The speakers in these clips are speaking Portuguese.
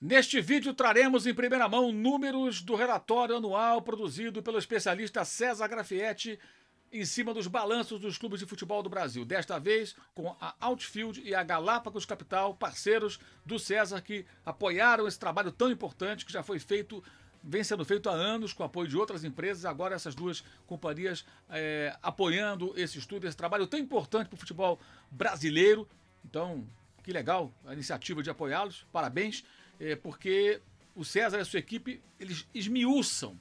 Neste vídeo traremos em primeira mão números do relatório anual produzido pelo especialista César Grafietti em cima dos balanços dos clubes de futebol do Brasil. Desta vez com a Outfield e a Galápagos Capital, parceiros do César, que apoiaram esse trabalho tão importante que já foi feito, vem sendo feito há anos com apoio de outras empresas. Agora essas duas companhias apoiando esse estudo, esse trabalho tão importante para o futebol brasileiro. Então, que legal a iniciativa de apoiá-los, parabéns, porque o César e a sua equipe, eles esmiuçam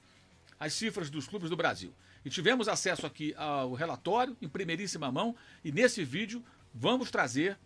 as cifras dos clubes do Brasil. E tivemos acesso aqui ao relatório em primeiríssima mão, e nesse vídeo vamos trazer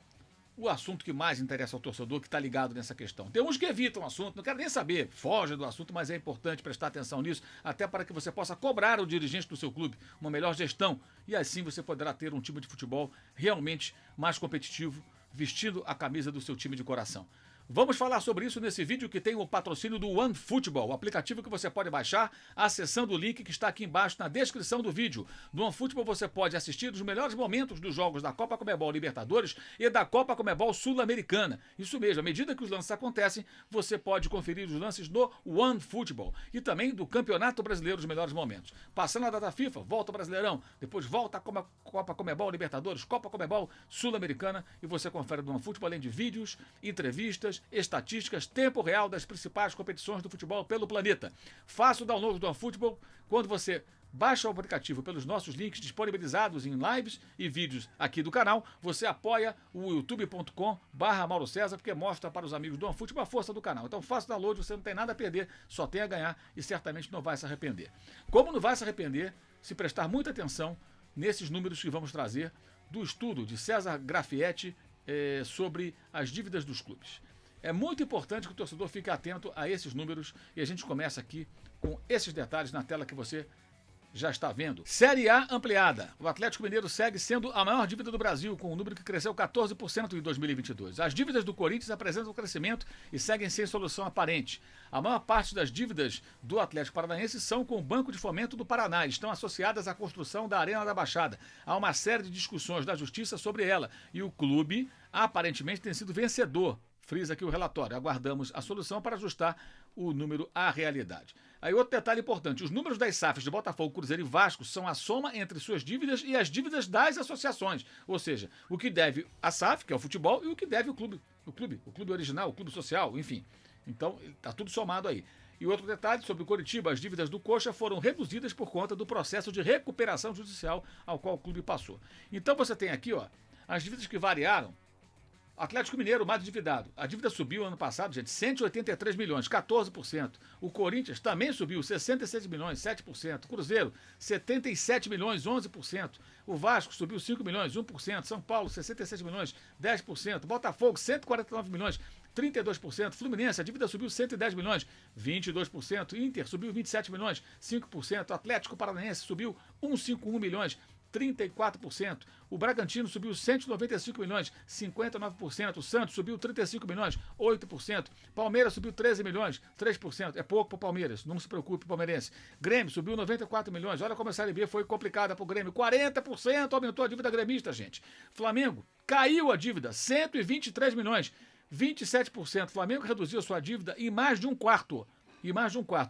o assunto que mais interessa ao torcedor que está ligado nessa questão. Tem uns que evitam o assunto, não quero nem saber, fogem do assunto, mas é importante prestar atenção nisso, até para que você possa cobrar o dirigente do seu clube uma melhor gestão, e assim você poderá ter um time de futebol realmente mais competitivo, vestindo a camisa do seu time de coração. Vamos falar sobre isso nesse vídeo que tem o patrocínio do OneFootball, o aplicativo que você pode baixar acessando o link que está aqui embaixo na descrição do vídeo. No OneFootball você pode assistir os melhores momentos dos jogos da Copa Conmebol Libertadores e da Copa Conmebol Sul-Americana. Isso mesmo, à medida que os lances acontecem, você pode conferir os lances do OneFootball e também do Campeonato Brasileiro, os melhores momentos. Passando a data FIFA, volta o Brasileirão, depois volta a Copa Conmebol Libertadores, Copa Conmebol Sul-Americana, e você confere no OneFootball além de vídeos, entrevistas, estatísticas, tempo real das principais competições do futebol pelo planeta. Faça o download do OneFootball quando você baixa o aplicativo pelos nossos links disponibilizados em lives e vídeos aqui do canal. Você apoia o youtube.com/Mauro César, porque mostra para os amigos do OneFootball a força do canal. Então faça o download, você não tem nada a perder, só tem a ganhar e certamente não vai se arrepender. Como não vai se arrepender se prestar muita atenção nesses números que vamos trazer do estudo de César Grafietti sobre as dívidas dos clubes. É muito importante que o torcedor fique atento a esses números e a gente começa aqui com esses detalhes na tela que você já está vendo. Série A ampliada. O Atlético Mineiro segue sendo a maior dívida do Brasil, com um número que cresceu 14% em 2022. As dívidas do Corinthians apresentam crescimento e seguem sem solução aparente. A maior parte das dívidas do Atlético Paranaense são com o Banco de Fomento do Paraná e estão associadas à construção da Arena da Baixada. Há uma série de discussões da Justiça sobre ela e o clube aparentemente tem sido vencedor. Frisa aqui o relatório. Aguardamos a solução para ajustar o número à realidade. Aí outro detalhe importante. Os números das SAFs de Botafogo, Cruzeiro e Vasco são a soma entre suas dívidas e as dívidas das associações. Ou seja, o que deve a SAF, que é o futebol, e o que deve o clube original, o clube social, enfim. Então, está tudo somado aí. E outro detalhe sobre o Coritiba, as dívidas do Coxa foram reduzidas por conta do processo de recuperação judicial ao qual o clube passou. Então você tem aqui, ó, as dívidas que variaram. Atlético Mineiro, mais endividado. A dívida subiu ano passado, gente, 183 milhões, 14%. O Corinthians também subiu, 66 milhões, 7%. Cruzeiro, 77 milhões, 11%. O Vasco subiu 5 milhões, 1%. São Paulo, 66 milhões, 10%. Botafogo, 149 milhões, 32%. Fluminense, a dívida subiu 110 milhões, 22%. Inter subiu 27 milhões, 5%. Atlético Paranaense subiu 151 milhões, 34%. O Bragantino subiu 195 milhões, 59%. O Santos subiu 35 milhões, 8%. Palmeiras subiu 13 milhões, 3%. É pouco para o Palmeiras, não se preocupe, palmeirense. Grêmio subiu 94 milhões. Olha como a Série B foi complicada para o Grêmio. 40% aumentou a dívida gremista, gente. Flamengo caiu a dívida, 123 milhões, 27%. Flamengo reduziu a sua dívida em mais de um quarto.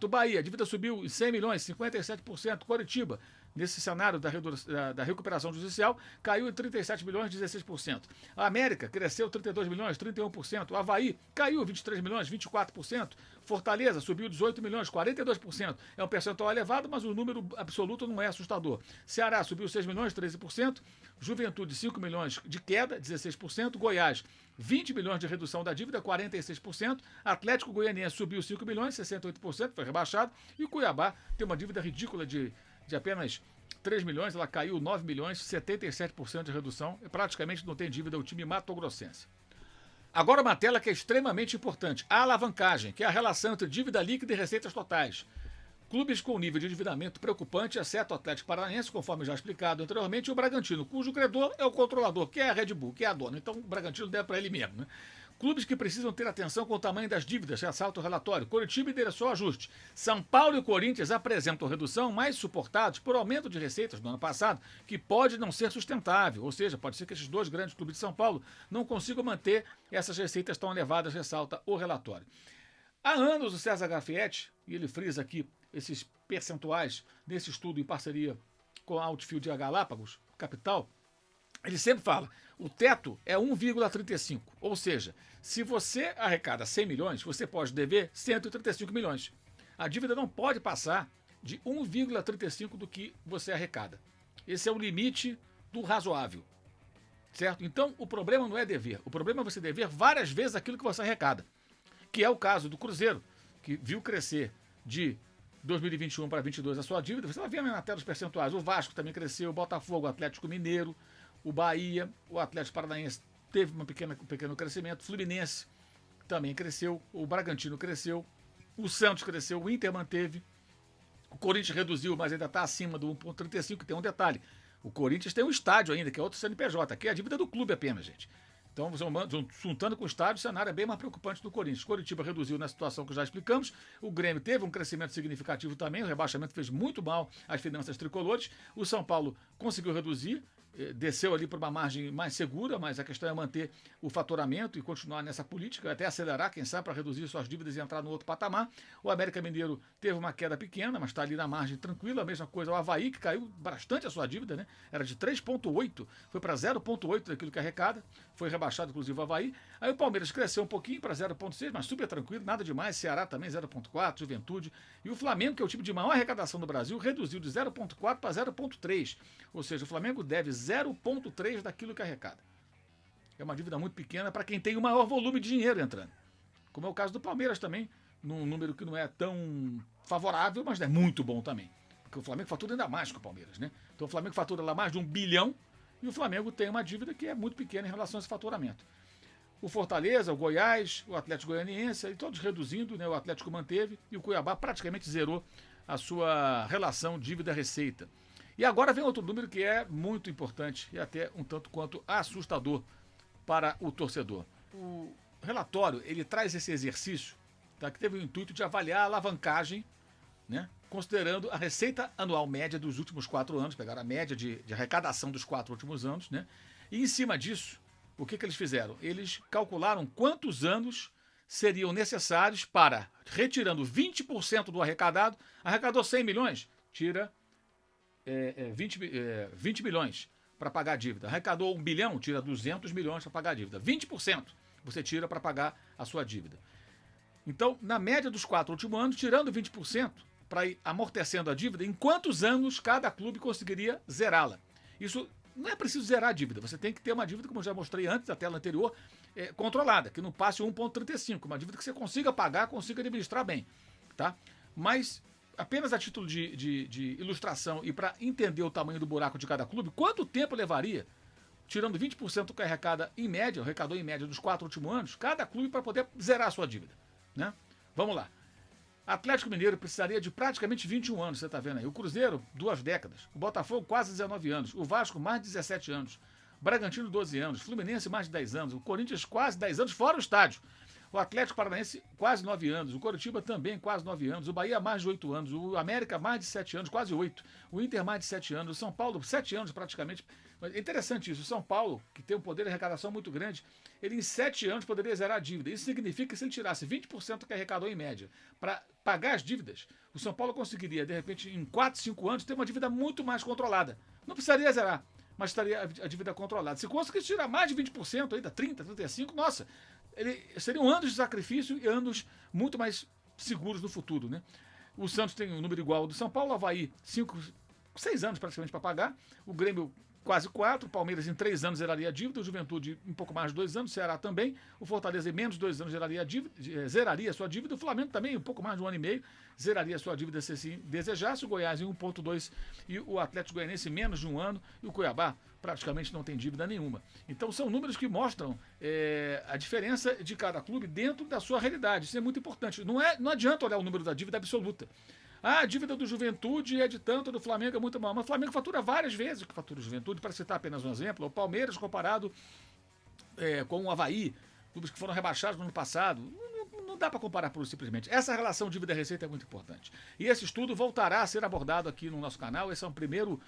O Bahia, a dívida subiu em 100 milhões, 57%. Coritiba, nesse cenário da recuperação judicial, caiu em 37 milhões, 16%. A América cresceu 32 milhões, 31%. O Avaí caiu 23 milhões, 24%. Fortaleza subiu 18 milhões, 42%. É um percentual elevado, mas o número absoluto não é assustador. Ceará subiu 6 milhões, 13%. Juventude, 5 milhões de queda, 16%. Goiás, 20 milhões de redução da dívida, 46%. Atlético Goianiense subiu 5 milhões, 68%, foi rebaixado. E o Cuiabá tem uma dívida ridícula de apenas 3 milhões, ela caiu 9 milhões, 77% de redução. E praticamente não tem dívida o time matogrossense. Agora uma tela que é extremamente importante. A alavancagem, que é a relação entre dívida líquida e receitas totais. Clubes com nível de endividamento preocupante, exceto o Atlético Paranaense, conforme já explicado anteriormente, e o Bragantino, cujo credor é o controlador, que é a Red Bull, que é a dona. Então o Bragantino deve para ele mesmo, né? Clubes que precisam ter atenção com o tamanho das dívidas, ressalta o relatório. Coritiba endereçou ajuste. São Paulo e Corinthians apresentam redução, mais suportados por aumento de receitas do ano passado, que pode não ser sustentável. Ou seja, pode ser que esses dois grandes clubes de São Paulo não consigam manter essas receitas tão elevadas, ressalta o relatório. Há anos o César Grafietti, e ele frisa aqui esses percentuais nesse estudo em parceria com a Outfield e a Galápagos Capital, ele sempre fala, o teto é 1,35, ou seja, se você arrecada 100 milhões, você pode dever 135 milhões. A dívida não pode passar de 1,35 do que você arrecada. Esse é o limite do razoável, certo? Então, o problema não é dever, o problema é você dever várias vezes aquilo que você arrecada, que é o caso do Cruzeiro, que viu crescer de 2021 para 2022 a sua dívida. Você vai ver na tela os percentuais. O Vasco também cresceu, o Botafogo, o Atlético Mineiro, o Bahia, o Atlético Paranaense teve um pequeno crescimento, o Fluminense também cresceu, o Bragantino cresceu, o Santos cresceu, o Inter manteve, o Corinthians reduziu, mas ainda está acima do 1,35, que tem um detalhe. O Corinthians tem um estádio ainda, que é outro CNPJ, aqui é a dívida do clube apenas, gente. Então, juntando com o estádio, o cenário é bem mais preocupante do Corinthians. O Coritiba reduziu na situação que já explicamos. O Grêmio teve um crescimento significativo também. O rebaixamento fez muito mal às finanças tricolores. O São Paulo conseguiu reduzir, desceu ali para uma margem mais segura, mas a questão é manter o faturamento e continuar nessa política, até acelerar, quem sabe, para reduzir suas dívidas e entrar no outro patamar. O América Mineiro teve uma queda pequena, mas está ali na margem tranquila. A mesma coisa o Avaí, que caiu bastante a sua dívida, né? Era de 3,8, foi para 0,8 daquilo que arrecada, foi rebaixado, inclusive, o Avaí. Aí o Palmeiras cresceu um pouquinho para 0,6, mas super tranquilo, nada demais. Ceará também 0,4, Juventude. E o Flamengo, que é o time de maior arrecadação do Brasil, reduziu de 0,4 para 0,3. Ou seja, o Flamengo deve 0,3 daquilo que arrecada. É uma dívida muito pequena para quem tem o maior volume de dinheiro entrando. Como é o caso do Palmeiras também, num número que não é tão favorável, mas é muito bom também. Porque o Flamengo fatura ainda mais que o Palmeiras, né? Então o Flamengo fatura lá mais de 1 bilhão e o Flamengo tem uma dívida que é muito pequena em relação a esse faturamento. O Fortaleza, o Goiás, o Atlético Goianiense, e todos reduzindo, né? O Atlético manteve e o Cuiabá praticamente zerou a sua relação dívida-receita. E agora vem outro número que é muito importante e até um tanto quanto assustador para o torcedor. O relatório, ele traz esse exercício, tá, que teve o intuito de avaliar a alavancagem, né, considerando a receita anual média dos últimos 4 anos, pegaram a média de arrecadação dos 4 últimos anos, né, e em cima disso, o que eles fizeram? Eles calcularam quantos anos seriam necessários para, retirando 20% do arrecadado, arrecadou 100 milhões, tira 20 milhões para pagar a dívida. Arrecadou 1 bilhão, tira 200 milhões para pagar a dívida. 20% você tira para pagar a sua dívida. Então, na média dos 4 últimos anos, tirando 20% para ir amortecendo a dívida, em quantos anos cada clube conseguiria zerá-la? Isso não é preciso zerar a dívida. Você tem que ter uma dívida, como eu já mostrei antes, da tela anterior, controlada, que não passe 1,35. Uma dívida que você consiga pagar, consiga administrar bem. Tá? Mas apenas a título de ilustração e para entender o tamanho do buraco de cada clube, quanto tempo levaria, tirando 20% do que arrecada em média, arrecadou em média nos 4 últimos anos, cada clube para poder zerar a sua dívida, né? Vamos lá. Atlético Mineiro precisaria de praticamente 21 anos, você está vendo aí. O Cruzeiro, 2 décadas. O Botafogo, quase 19 anos. O Vasco, mais de 17 anos. Bragantino, 12 anos. Fluminense, mais de 10 anos. O Corinthians, quase 10 anos, fora o estádio. O Atlético Paranaense, quase 9 anos. O Coritiba também, quase 9 anos. O Bahia, mais de 8 anos. O América, mais de 7 anos, quase 8. O Inter, mais de 7 anos. O São Paulo, 7 anos praticamente. É interessante isso. O São Paulo, que tem um poder de arrecadação muito grande, ele em 7 anos poderia zerar a dívida. Isso significa que se ele tirasse 20% que arrecadou em média para pagar as dívidas, o São Paulo conseguiria, de repente, em 4, 5 anos, ter uma dívida muito mais controlada. Não precisaria zerar, mas estaria a dívida controlada. Se conseguisse tirar mais de 20%, ainda 30%, 35%, nossa, seriam anos de sacrifício e anos muito mais seguros no futuro, né? O Santos tem um número igual ao do São Paulo, o Avaí 6 anos praticamente para pagar, o Grêmio quase 4, o Palmeiras em 3 anos zeraria a dívida, o Juventude um pouco mais de 2 anos, o Ceará também, o Fortaleza em menos de 2 anos zeraria a sua dívida, o Flamengo também um pouco mais de 1 ano e meio, zeraria a sua dívida se assim desejasse, o Goiás em 1,2 e o Atlético Goianiense em menos de 1 ano e o Cuiabá praticamente não tem dívida nenhuma. Então são números que mostram a diferença de cada clube dentro da sua realidade, isso é muito importante. Não adianta olhar o número da dívida absoluta. A dívida do Juventude é de tanto, do Flamengo é muito maior. Mas o Flamengo fatura várias vezes o que fatura o Juventude, para citar apenas um exemplo. O Palmeiras comparado com o Avaí, clubes que foram rebaixados no ano passado. Não dá para comparar por simplesmente. Essa relação dívida-receita é muito importante. E esse estudo voltará a ser abordado aqui no nosso canal. Esse é um primeiro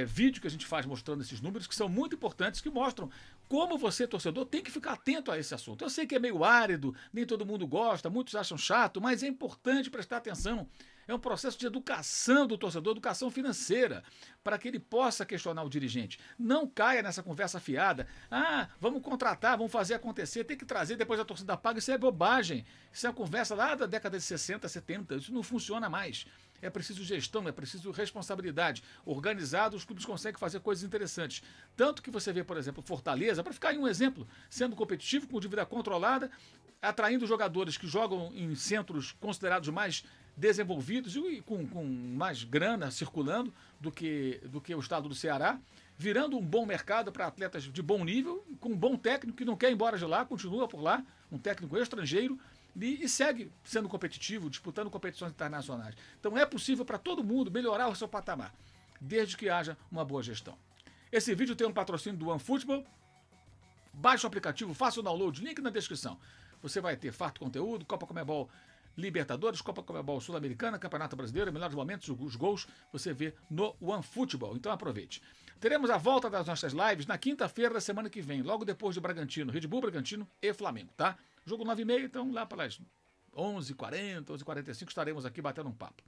vídeo que a gente faz mostrando esses números, que são muito importantes, que mostram como você, torcedor, tem que ficar atento a esse assunto. Eu sei que é meio árido, nem todo mundo gosta, muitos acham chato, mas é importante prestar atenção. É um processo de educação do torcedor, educação financeira, para que ele possa questionar o dirigente. Não caia nessa conversa fiada. Ah, vamos contratar, vamos fazer acontecer, tem que trazer, depois a torcida paga. Isso é bobagem. Isso é uma conversa lá da década de 60, 70. Isso não funciona mais. É preciso gestão, é preciso responsabilidade. Organizado, os clubes conseguem fazer coisas interessantes. Tanto que você vê, por exemplo, Fortaleza, para ficar em um exemplo, sendo competitivo, com dívida controlada, atraindo jogadores que jogam em centros considerados mais desenvolvidos e com mais grana circulando do que o estado do Ceará, virando um bom mercado para atletas de bom nível, com um bom técnico que não quer ir embora de lá, continua por lá, um técnico estrangeiro, e segue sendo competitivo, disputando competições internacionais. Então é possível para todo mundo melhorar o seu patamar, desde que haja uma boa gestão. Esse vídeo tem um patrocínio do OneFootball. Baixe o aplicativo, faça o download, link na descrição. Você vai ter farto conteúdo, Copa Conmebol Libertadores, Copa Conmebol Sul-Americana, Campeonato Brasileiro, melhores momentos, os gols, você vê no OneFootball. Então aproveite. Teremos a volta das nossas lives na quinta-feira da semana que vem, logo depois de Bragantino, Red Bull, Bragantino e Flamengo, tá? Jogo 9h30, então lá pelas 11h40, 11h45 estaremos aqui batendo um papo.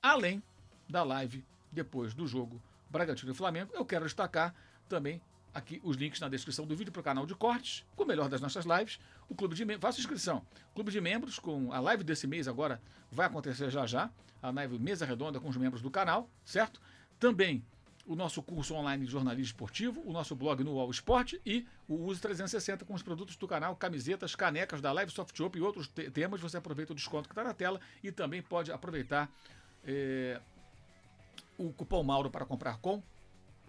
Além da live depois do jogo Bragantino e Flamengo, eu quero destacar também aqui os links na descrição do vídeo para o canal de cortes, com o melhor das nossas lives, o Clube de Membros, faça inscrição. Clube de Membros, com a live desse mês agora, vai acontecer já, a live Mesa Redonda com os membros do canal, certo? Também o nosso curso online de jornalismo esportivo, o nosso blog no UOL Esporte e o Uso 360 com os produtos do canal, camisetas, canecas da Live Soft Shop e outros temas. Você aproveita o desconto que está na tela e também pode aproveitar o cupom Mauro para comprar com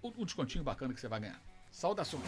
um descontinho bacana que você vai ganhar. Saudações!